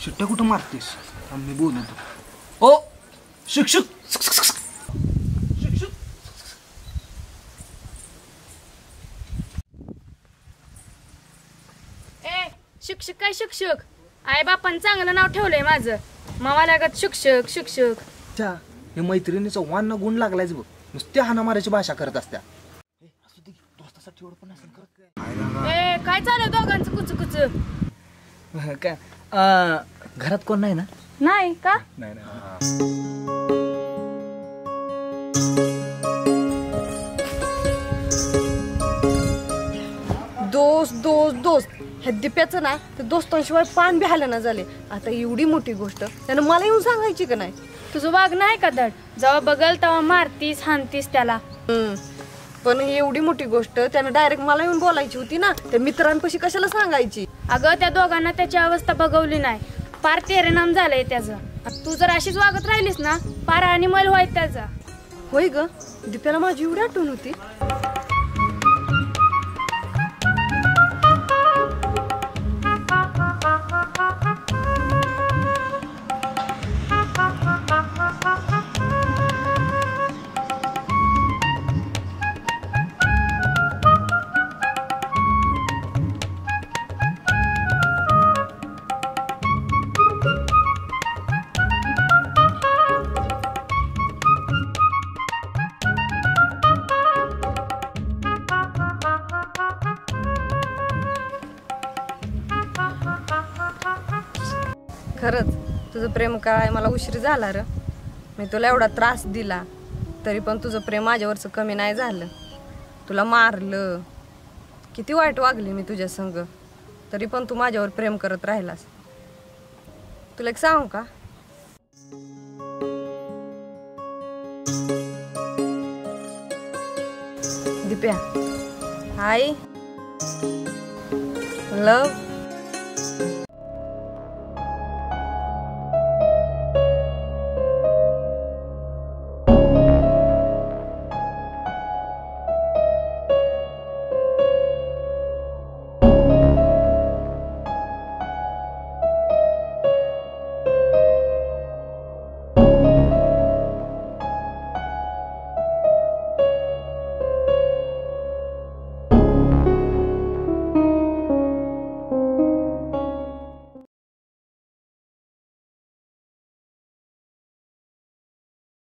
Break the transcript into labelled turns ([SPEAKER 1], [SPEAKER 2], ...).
[SPEAKER 1] शिट्ट्या कुठं मारतेस? मी बोलतो. ओ शिक्षक शिक्षक
[SPEAKER 2] शिक्षक काय शिक्षक? आई बापान चांगलं नाव ठेवलंय माझं. मामा लागत शिक्षक शिक्षक.
[SPEAKER 1] अच्छा, हे मैत्रिणीचा वान गुण लागलायच बघ. नुसत्या हाणामाराची भाषा करत असत्या. दोस्तासाठी एवढं पण असं करत
[SPEAKER 2] काय? काय चालू दोघांचं कुच कुच?
[SPEAKER 1] काय घरात कोण नाही ना?
[SPEAKER 2] नाही का?
[SPEAKER 1] नाही.
[SPEAKER 3] दोस्त दोस्त दोस्त ह्या दिप्याचं ना ते दोस्तांशिवाय पान बिहायला ना झाले. आता एवढी मोठी गोष्ट त्यानं मला येऊन सांगायची का नाही?
[SPEAKER 2] तुझं वाग नाही का धड? जेव्हा बघल तेव्हा मारतीस हानतीस त्याला.
[SPEAKER 3] पण ही एवढी मोठी गोष्ट त्यानं डायरेक्ट मला येऊन बोलायची होती ना. त्या मित्रांपाशी कशाला सांगायची?
[SPEAKER 2] अगं त्या दोघांना त्याची अवस्था बघवली नाही. पार परिणाम झालाय त्याचा. तू जर अशीच वागत राहिलीस ना पार अनिमल व्हायचं त्याचा.
[SPEAKER 3] होय ग, दिप्याला माझी एवढी आठवण होती. खरंच तुझं प्रेम काय मला उशीर झाला र. मी तुला एवढा त्रास दिला तरी पण तुझं प्रेम माझ्यावरचं कमी नाही झालं. तुला मारलं, किती वाईट वागली मी तुझ्या संग, तरी पण तू माझ्यावर प्रेम करत राहिलास. तुला एक सांगू का? Dipya, I love